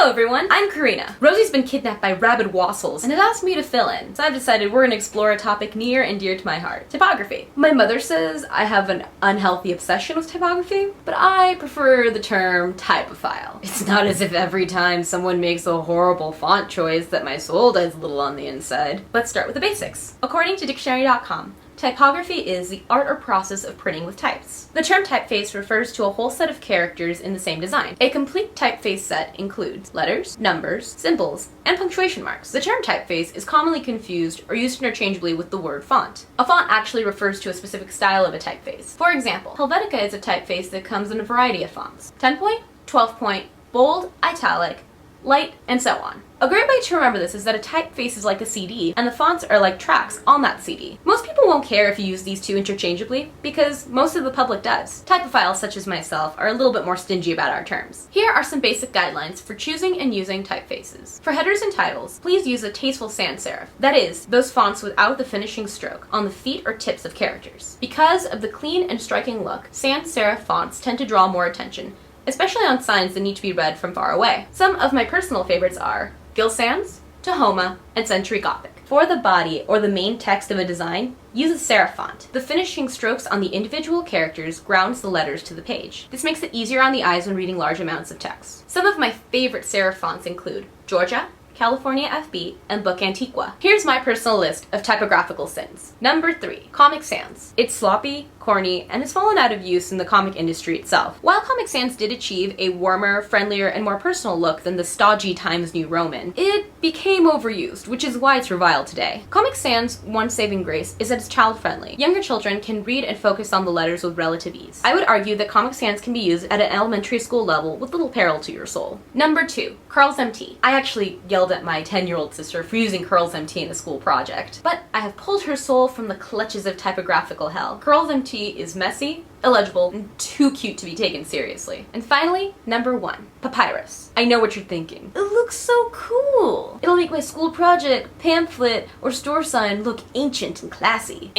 Hello everyone, I'm Karina. Rosie's been kidnapped by rabid wassels and has asked me to fill in, so I've decided we're going to explore a topic near and dear to my heart, typography. My mother says I have an unhealthy obsession with typography, but I prefer the term typophile. It's not as if every time someone makes a horrible font choice that my soul dies a little on the inside. Let's start with the basics. According to dictionary.com, typography is the art or process of printing with types. The term typeface refers to a whole set of characters in the same design. A complete typeface set includes letters, numbers, symbols, and punctuation marks. The term typeface is commonly confused or used interchangeably with the word font. A font actually refers to a specific style of a typeface. For example, Helvetica is a typeface that comes in a variety of fonts: 10-point, 12-point, bold, italic, light, and so on. A great way to remember this is that a typeface is like a CD, and the fonts are like tracks on that CD. Most people won't care if you use these two interchangeably, because most of the public does. Typophiles such as myself are a little bit more stingy about our terms. Here are some basic guidelines for choosing and using typefaces. For headers and titles, please use a tasteful sans serif. That is, those fonts without the finishing stroke on the feet or tips of characters. Because of the clean and striking look, sans serif fonts tend to draw more attention, especially on signs that need to be read from far away. Some of my personal favorites are Gill Sans, Tahoma, and Century Gothic. For the body or the main text of a design, use a serif font. The finishing strokes on the individual characters grounds the letters to the page. This makes it easier on the eyes when reading large amounts of text. Some of my favorite serif fonts include Georgia, California FB, and Book Antiqua. Here's my personal list of typographical sins. Number 3, Comic Sans. It's sloppy, corny, and has fallen out of use in the comic industry itself. While Comic Sans did achieve a warmer, friendlier, and more personal look than the stodgy Times New Roman, it became overused, which is why it's reviled today. Comic Sans' one saving grace is that it's child-friendly. Younger children can read and focus on the letters with relative ease. I would argue that Comic Sans can be used at an elementary school level with little peril to your soul. Number 2, Curls MT. I actually yelled at my 10-year-old sister for using Curls MT in a school project, but I have pulled her soul from the clutches of typographical hell. Curls MT is messy, illegible, and too cute to be taken seriously. And finally, number 1, Papyrus. I know what you're thinking. It looks so cool. It'll make my school project, pamphlet, or store sign look ancient and classy.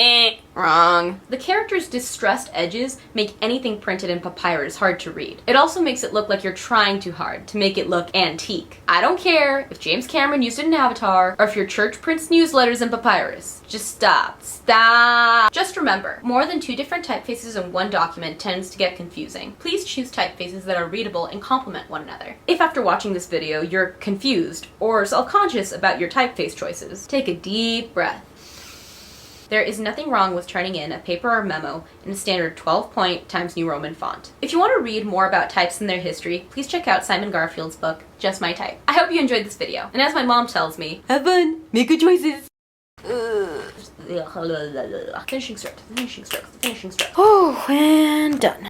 Wrong. The character's distressed edges make anything printed in papyrus hard to read. It also makes it look like you're trying too hard to make it look antique. I don't care if James Cameron used it in Avatar, or if your church prints newsletters in papyrus. Just stop. Stop. Just remember, more than 2 different typefaces in one document tends to get confusing. Please choose typefaces that are readable and complement one another. If after watching this video you're confused or self-conscious about your typeface choices, take a deep breath. There is nothing wrong with turning in a paper or memo in a standard 12-point Times New Roman font. If you want to read more about types and their history, please check out Simon Garfield's book, Just My Type. I hope you enjoyed this video, and as my mom tells me, have fun, make good choices. Finishing stroke, finishing stroke, finishing stroke. Oh, and done.